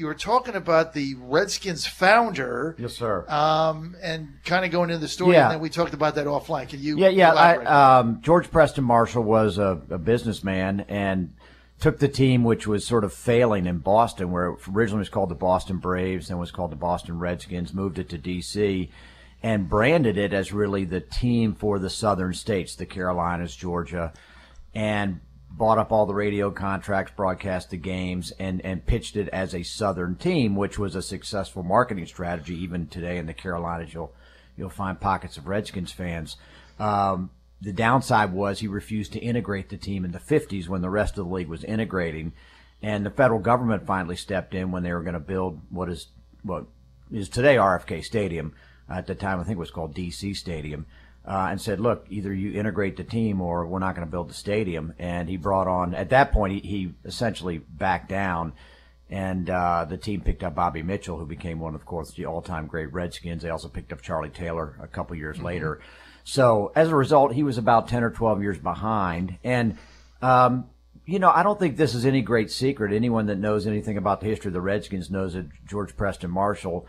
you were talking about the Redskins founder. Yes, sir. And kind of going into the story, and then we talked about that offline. Can you elaborate? George Preston Marshall was a businessman and took the team, which was sort of failing in Boston, where it originally was called the Boston Braves, then was called the Boston Redskins, moved it to D.C., and branded it as really the team for the southern states, the Carolinas, Georgia, and bought up all the radio contracts, broadcast the games, and pitched it as a southern team, which was a successful marketing strategy. Even today in the Carolinas, you'll find pockets of Redskins fans. The downside was he refused to integrate the team in the 50s when the rest of the league was integrating, and the federal government finally stepped in when they were going to build what is today RFK Stadium. At the time, I think it was called DC Stadium, and said, look, either you integrate the team or we're not going to build the stadium. And he brought on, at that point, he essentially backed down, and the team picked up Bobby Mitchell, who became one of course, the all-time great Redskins. They also picked up Charlie Taylor a couple years later. So as a result, he was about 10 or 12 years behind. And, I don't think this is any great secret. Anyone that knows anything about the history of the Redskins knows that George Preston Marshall,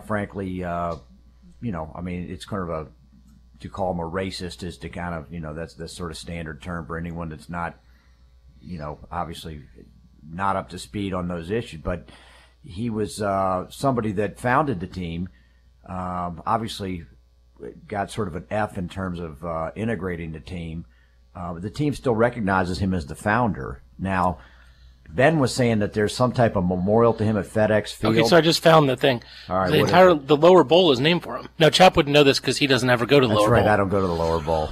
frankly, it's kind of to call him a racist is to kind of, that's the sort of standard term for anyone that's not, obviously not up to speed on those issues. But he was somebody that founded the team, obviously got sort of an F in terms of integrating the team. The team still recognizes him as the founder. Now, Ben was saying that there's some type of memorial to him at FedEx Field. Okay, so I just found the thing. All right, the lower bowl is named for him. Now, Chap wouldn't know this because he doesn't ever go to the lower bowl. That's right, I don't go to the lower bowl.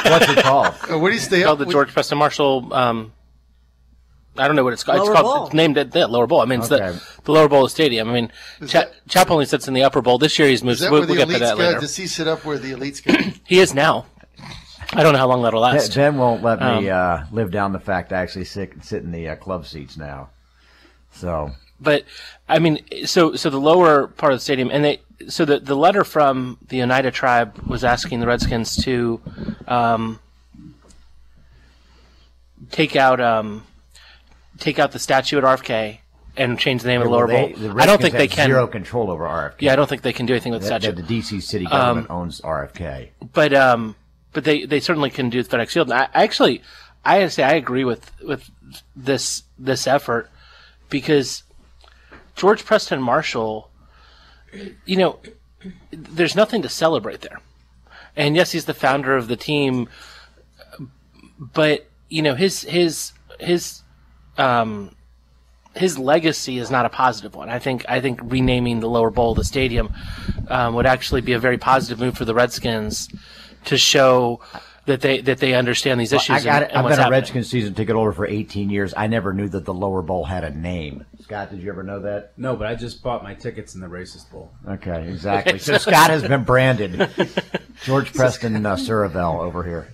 What's it called? What do you stay up? It's called the George Preston Marshall. I don't know what it's called. It's named at the lower bowl. I mean, it's the lower bowl of the stadium. I mean, Chap only sits in the upper bowl. This year he's moved. We'll get to that later. Does he sit up where the elites go? He is now. I don't know how long that'll last. Ben won't let me live down the fact I actually sit in the club seats now. So, but I mean, so the lower part of the stadium, and the letter from the Oneida tribe was asking the Redskins to take out the statue at RFK and change the name of the lower bowl. I don't think they can. Zero control over RFK. Yeah, I don't think they can do anything with the statue. The D.C. city government owns RFK. But they certainly can do FedEx Field. And I gotta say I agree with this effort, because George Preston Marshall, there's nothing to celebrate there. And yes, he's the founder of the team, but his legacy is not a positive one. I think renaming the lower bowl of the stadium would actually be a very positive move for the Redskins to show that they understand these issues. I've been a Redskins season ticket holder for 18 years. I never knew that the lower bowl had a name. Scott, did you ever know that? No, but I just bought my tickets in the racist bowl. Okay, exactly. So Scott has been branded George Preston Suravel over here.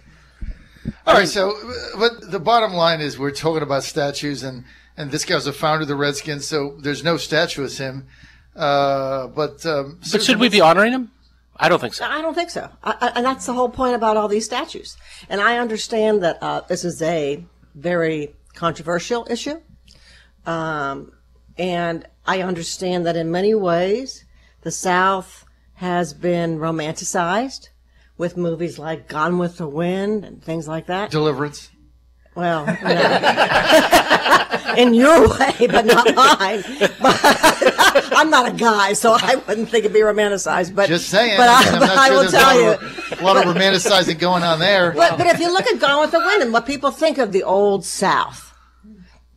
All right, so but the bottom line is we're talking about statues, and this guy was a founder of the Redskins, so there's no statue of him. But should we be honoring him? I don't think so. I don't think so. And that's the whole point about all these statues. And I understand that this is a very controversial issue. And I understand that in many ways the South has been romanticized with movies like Gone with the Wind and things like that. Deliverance. Well, in your way, but not mine. But I'm not a guy, so I wouldn't think it'd be romanticized. But just saying. But I will tell you, a lot of romanticizing going on there. But if you look at Gone with the Wind and what people think of the old South,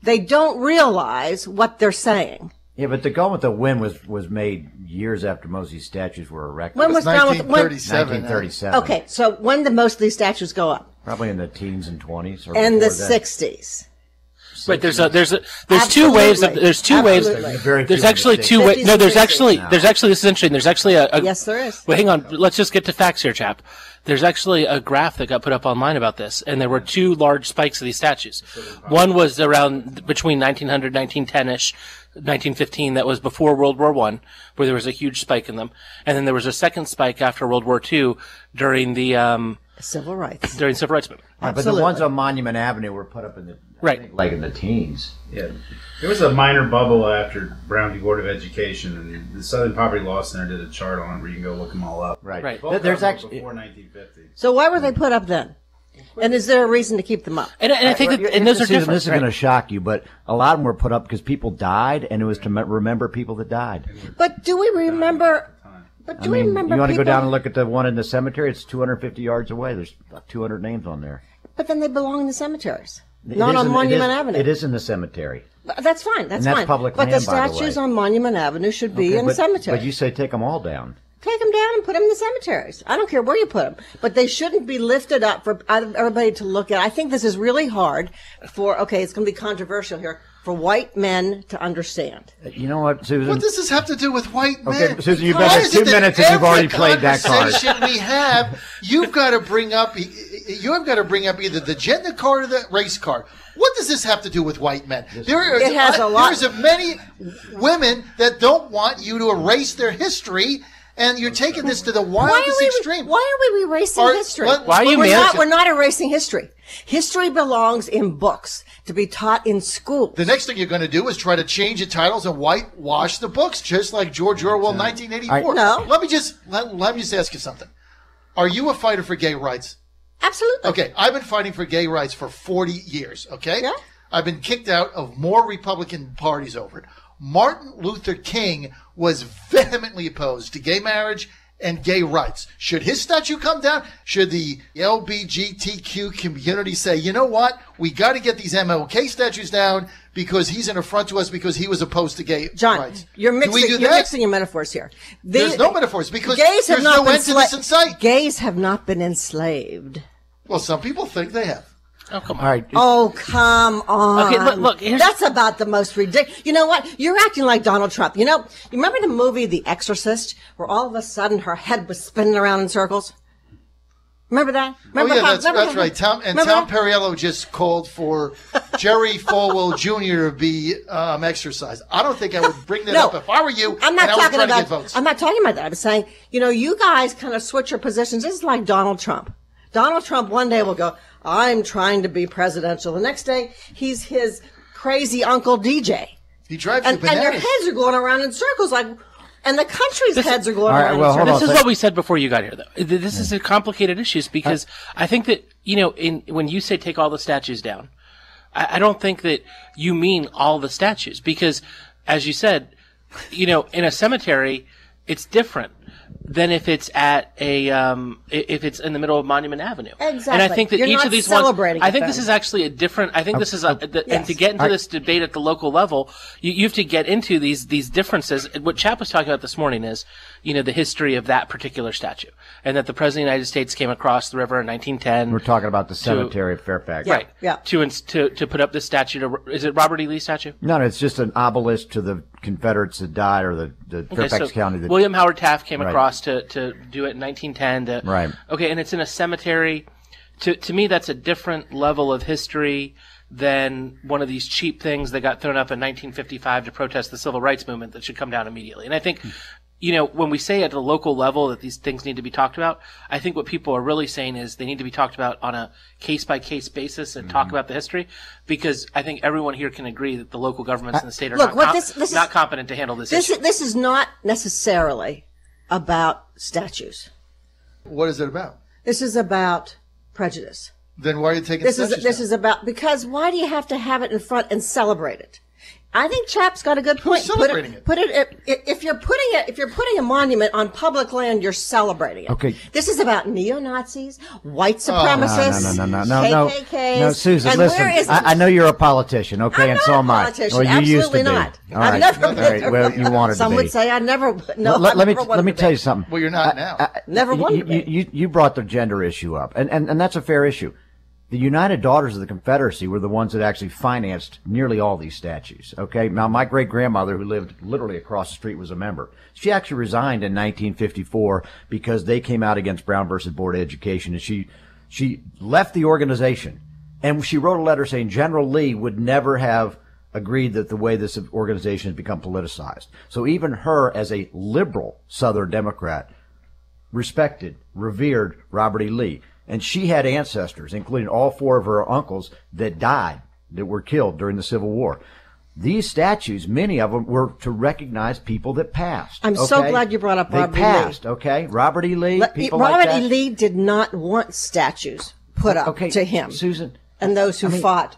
they don't realize what they're saying. Yeah, but the Gone with the Wind was made years after most of these statues were erected. When was Gone with the Wind? 1937. Okay, so when did most of these statues go up? Probably in the teens and 20s, or and the 60s. But there's two waves. There's actually two ways. No, there's actually this is interesting. There's actually a yes, there is. Well, hang on. Let's just get to facts here, chap. There's actually a graph that got put up online about this, and there were two large spikes of these statues. One was around between 1900, 1910-ish, 1915. That was before World War I, where there was a huge spike in them, and then there was a second spike after World War II during the Civil rights. During Civil Rights movement. Right, but the ones on Monument Avenue were put up in the Right. Like in the teens. Yeah. There was a minor bubble after Brown v. Board of Education, and the Southern Poverty Law Center did a chart on it where you can go look them all up. Right. Both There's of them actually before 1950. So why were they put up then? And is there a reason to keep them up? And I think that, and those are Susan, different. this is going to shock you, but a lot of them were put up because people died, and it was to remember people that died. But do we remember? But do we remember? You want to go people- down and look at the one in the cemetery? It's 250 yards away. There's about 200 names on there. But then they belong in the cemeteries, It not is on in- Monument it is, Avenue. It is in the cemetery. That's fine. That's And that's fine. public but land, the by the statues way. on Monument Avenue should be in the cemetery. But you say take them all down. Take them down and put them in the cemeteries. I don't care where you put them, but they shouldn't be lifted up for everybody to look at. I think this is really hard for. Okay, it's going to be controversial here for white men to understand. You know what, Susan? What does this have to do with white men? Okay, Susan, you've Why been there is it 2 that minutes and you've already every played that card. conversation we have, you've got to bring up either the gender card or the race card. What does this have to do with white men? It has a lot. There's many women that don't want you to erase their history, and you're taking this to the wildest extreme. Why are we erasing history? Why are you We're not erasing history. History belongs in books to be taught in school. The next thing you're going to do is try to change the titles and whitewash the books, just like George Orwell, 1984. No. Let me just ask you something. Are you a fighter for gay rights? Absolutely. Okay, I've been fighting for gay rights for 40 years, okay? Yeah. I've been kicked out of more Republican parties over it. Martin Luther King was vehemently opposed to gay marriage and gay rights. Should his statue come down? Should the LGBTQ community say, you know what? We got to get these MLK statues down because he's an affront to us because he was opposed to gay John, rights. you're Do we do mixing that? your metaphors here. There's no metaphors because gays have there's not no been end to this in sight. Gays have not been enslaved. Well, some people think they have. Oh, come on. All right. Oh, come on. Okay, look, here's- That's about the most ridiculous. You know what? You're acting like Donald Trump. You remember the movie The Exorcist, where all of a sudden her head was spinning around in circles? Remember that? Remember That's right. Tom Perriello just called for Jerry Falwell Jr. to be exercised. I don't think I would bring that up if I were you. I'm not and I was talking trying to about. get votes. I'm not talking about that. I'm saying, you guys kind of switch your positions. This is like Donald Trump. Donald Trump one day will go, I'm trying to be presidential. The next day, he's his crazy Uncle DJ. He drives you And bananas. their heads are going around in circles and the country's heads are going All right, around well, in hold circles. on. This is what we said before you got here, though. This is a complicated issue because I think that, when you say take all the statues down, I don't think that you mean all the statues because, as you said, in a cemetery, it's different than if it's at if it's in the middle of Monument Avenue. Exactly. And I think that You're each not of these ones, celebrating I it think then. this is actually a different, I think this is and Yes. to get into this debate at the local level, you have to get into these differences. What Chap was talking about this morning is, the history of that particular statue and that the President of the United States came across the river in 1910. We're talking about the cemetery at Fairfax. Right. Yeah. To put up this statue is it Robert E. Lee statue? No, it's just an obelisk to the Confederates that died or the Fairfax County. That, William Howard Taft came Right. across to do it in 1910. Right. Okay, and it's in a cemetery. To me, that's a different level of history than one of these cheap things that got thrown up in 1955 to protest the civil rights movement that should come down immediately. And I think, when we say at a local level that these things need to be talked about, I think what people are really saying is they need to be talked about on a case-by-case basis and talk about the history, because I think everyone here can agree that the local governments in the state are not competent to handle this issue. This is not necessarily about statues. What is it about? This is about prejudice. Then why are you taking This statues is down? about, because why do you have to have it in front and celebrate it? I think Chap's got a good point. celebrating it? Put it if you're putting a monument on public land, you're celebrating it. Okay. This is about neo-Nazis, white supremacists, No, KKKs. Susan, and listen. where is I know you're a politician, okay, I'm and not so a am I. politician. Well, you Absolutely used to not. be. All I've right. never All been. right. Well, you wanted Some to be. would say I never. No, let me never wanted let me to tell be. you something. Well, you're not now. Never wanted to be. You brought the gender issue up, and that's a fair issue. The United Daughters of the Confederacy were the ones that actually financed nearly all these statues. Okay, now my great grandmother, who lived literally across the street, was a member. She actually resigned in 1954 because they came out against Brown versus Board of Education, and she left the organization, and she wrote a letter saying General Lee would never have agreed that the way this organization has become politicized. So even her, as a liberal Southern Democrat, respected, revered Robert E. Lee. And she had ancestors, including all four of her uncles, that died that were killed during the Civil War. These statues, many of them, were to recognize people that passed. I'm so glad you brought up Robert E. Lee. They passed, okay? Robert E. Lee, people like Robert that. E. Lee did not want statues put up to him. Susan. And those who fought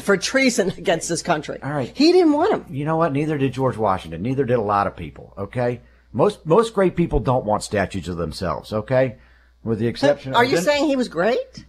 for treason against this country. All right. He didn't want them. You know what? Neither did George Washington. Neither did a lot of people, okay? Most great people don't want statues of themselves, okay? With the exception Are you saying he was great?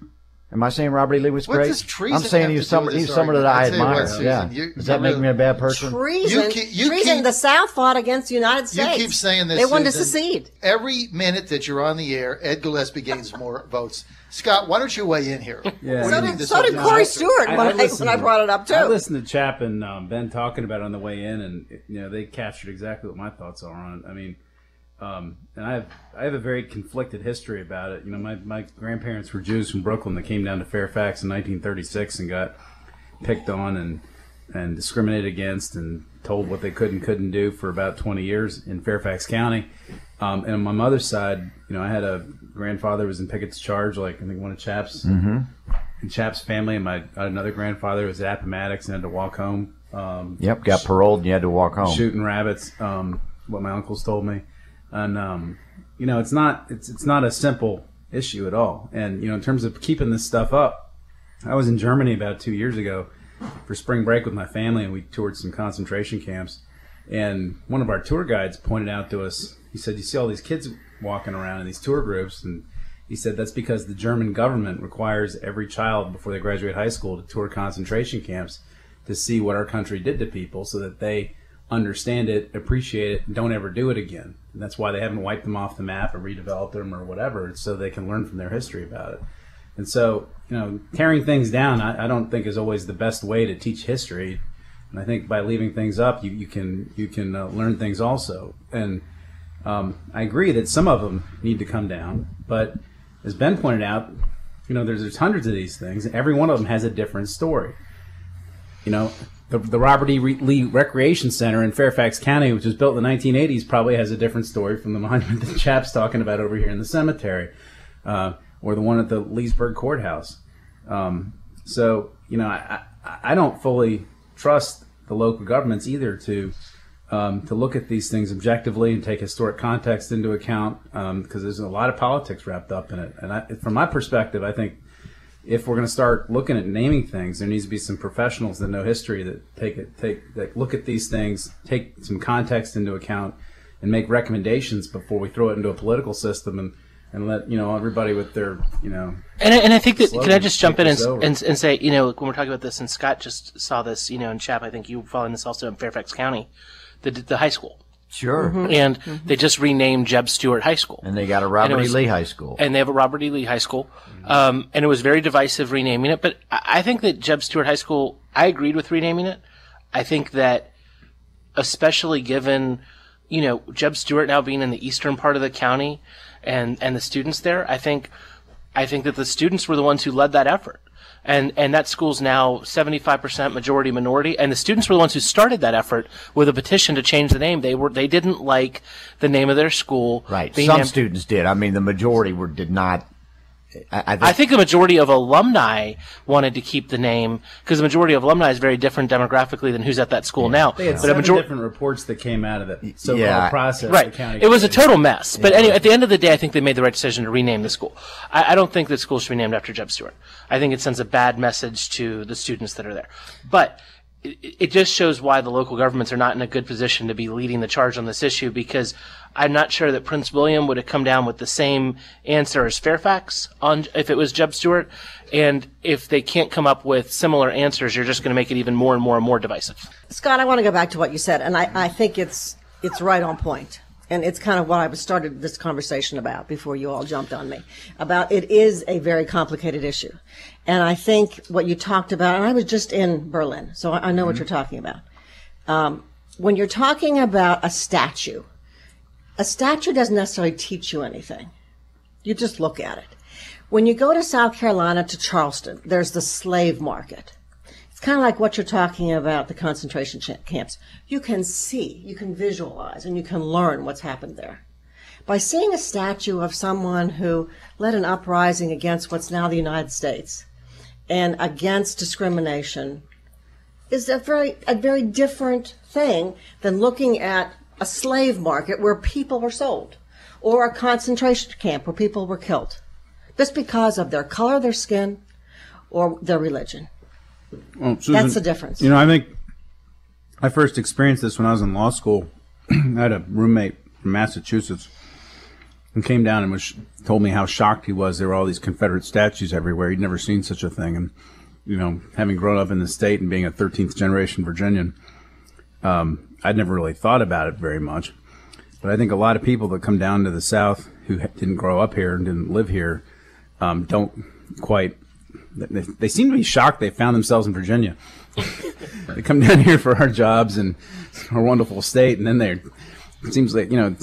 Am I saying Robert E. Lee was What great? does treason I'm saying have he to was do with someone this that I argument? I'll tell you admire. what, Susan, Yeah. you- Does that make me a bad person? Treason. You treason. keep- The South fought against the United You States. keep saying this. They wanted to Susan. secede. Every minute that you're on the air, Ed Gillespie gains more votes. Scott, why don't you weigh in here? Yeah. What do So you did, think this so whole did thing Corey is? Stewart when I brought it up too. I listened to Chap and Ben talking about it on the way in, and they captured exactly what my thoughts are on it. I mean, and I have a very conflicted history about it. My grandparents were Jews from Brooklyn that came down to Fairfax in 1936 and got picked on and discriminated against and told what they could and couldn't do for about 20 years in Fairfax County. And on my mother's side, I had a grandfather who was in Pickett's Charge, like I think one of Chap's in Chap's family, and I had another grandfather who was at Appomattox and had to walk home. Yep, got paroled and you had to walk home. Shooting rabbits, what my uncles told me. And it's not a simple issue at all. And in terms of keeping this stuff up, I was in Germany about 2 years ago for spring break with my family, and we toured some concentration camps. And one of our tour guides pointed out to us, he said, "You see all these kids walking around in these tour groups," and he said that's because the German government requires every child before they graduate high school to tour concentration camps to see what our country did to people, so that they understand it, appreciate it, and don't ever do it again. And that's why they haven't wiped them off the map or redeveloped them or whatever. It's so they can learn from their history about it. And so, tearing things down, I don't think is always the best way to teach history. And I think by leaving things up, you can learn things also. And I agree that some of them need to come down. But as Ben pointed out, there's hundreds of these things. And every one of them has a different story. The Robert E. Lee Recreation Center in Fairfax County, which was built in the 1980s, probably has a different story from the monument that Chap's talking about over here in the cemetery, or the one at the Leesburg Courthouse. So, I don't fully trust the local governments either to look at these things objectively and take historic context into account, because there's a lot of politics wrapped up in it. And from my perspective, I think if we're going to start looking at naming things, there needs to be some professionals that know history that look at these things, take some context into account, and make recommendations before we throw it into a political system and let everybody with their And I think that can I just jump in this over. and say when we're talking about this, and Scott just saw this in Chap, I think you following this also in Fairfax County, the high school. Sure. And they just renamed Jeb Stuart High School. And they got a Robert E. Lee High School. And they have a Robert E. Lee High School. And it was very divisive renaming it. But I think that Jeb Stuart High School, I agreed with renaming it. I think that especially given, Jeb Stuart now being in the eastern part of the county and the students there, I think that the students were the ones who led that effort. And that school's now 75% majority minority, and the students were the ones who started that effort with a petition to change the name. They didn't like the name of their school. Right. Some students did. I mean, the majority did not. I think the majority of alumni wanted to keep the name because the majority of alumni is very different demographically than who's at that school now. They had seven different reports that came out of the so-called process. Right. The county it was a total mess. But anyway, at the end of the day, I think they made the right decision to rename the school. I don't think that school should be named after Jeb Stuart. I think it sends a bad message to the students that are there. But it just shows why the local governments are not in a good position to be leading the charge on this issue, because I'm not sure that Prince William would have come down with the same answer as Fairfax if it was Jeb Stuart. And if they can't come up with similar answers, you're just going to make it even more and more and more divisive. Scott, I want to go back to what you said, and I think it's right on point. And it's kind of what I started this conversation about before you all jumped on me. About it is a very complicated issue. And I think what you talked about, and I was just in Berlin, so I know what you're talking about. When you're talking about a statue doesn't necessarily teach you anything. You just look at it. When you go to South Carolina, to Charleston, there's the slave market. It's kind of like what you're talking about, the concentration camps. You can see, you can visualize, and you can learn what's happened there. By seeing a statue of someone who led an uprising against what's now the United States and against discrimination is a very different thing than looking at a slave market where people were sold, or a concentration camp where people were killed, just because of their color, their skin, or their religion. Well, Susan, that's the difference. You know, I think I first experienced this when I was in law school. I had a roommate from Massachusetts who came down and told me how shocked he was. There were all these Confederate statues everywhere. He'd never seen such a thing. And, you know, having grown up in the state and being a 13th generation Virginian, I'd never really thought about it very much. But I think a lot of people that come down to the South who didn't grow up here and didn't live here don't quite. They seem to be shocked they found themselves in Virginia. They come down here for our jobs and our wonderful state, and then it seems like, you know,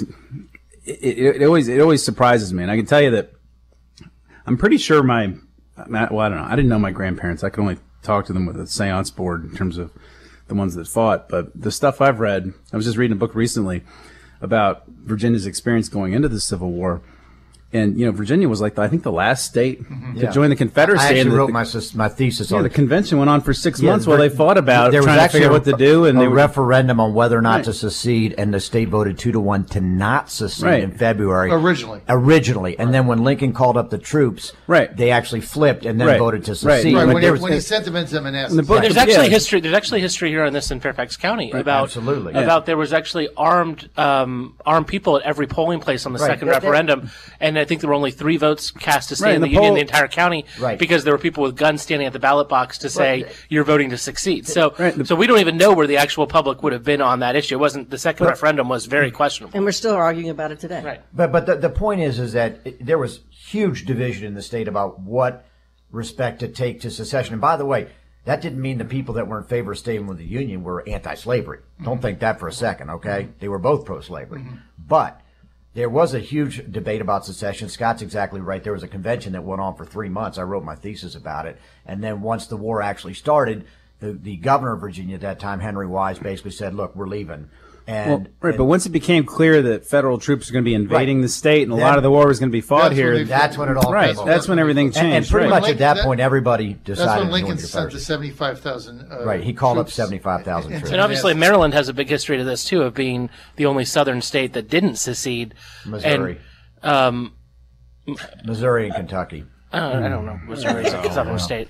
it always surprises me. And I can tell you that I'm pretty sure well, I don't know. I didn't know my grandparents. I could only talk to them with a seance board in terms of the ones that fought. But the stuff I've read, I was just reading a book recently about Virginia's experience going into the Civil War. And, you know, Virginia was like, I think, the last state to join the Confederacy. I actually wrote my thesis on the it. convention went on for 6 months while they fought about there was trying to actually figure out what to do. And a they referendum on whether or not to secede, and the state voted 2-1 to not secede in February. Originally. And then when Lincoln called up the troops, they actually flipped and then voted to secede. When he sent them into Manassas. There's actually history. There's actually history here on this in Fairfax County about there was actually armed people at every polling place on the second referendum, and I think there were only 3 votes cast to stay in the Union in the entire county because there were people with guns standing at the ballot box to say you're voting to succeed. So we don't even know where the actual public would have been on that issue. It wasn't the second referendum was very questionable, and we're still arguing about it today. Right. But the point is that there was huge division in the state about what respect to take to secession. And by the way, that didn't mean the people that were in favor of staying with the Union were anti-slavery. Don't think that for a second, okay? They were both pro-slavery. But there was a huge debate about secession. Scott's exactly right. There was a convention that went on for 3 months. I wrote my thesis about it. And then once the war actually started, the governor of Virginia at that time, Henry Wise, basically said, look, we're leaving. But once it became clear that federal troops were going to be invading the state and a lot of the war was going to be fought here, that's when it all came over. That's when everything changed. And pretty much at that point, everybody decided. That's when Lincoln sent the 75,000. He called up 75,000 troops. And obviously, Maryland has a big history to this too, of being the only southern state that didn't secede. Missouri, Missouri and Kentucky. I don't know. Missouri's a southern state.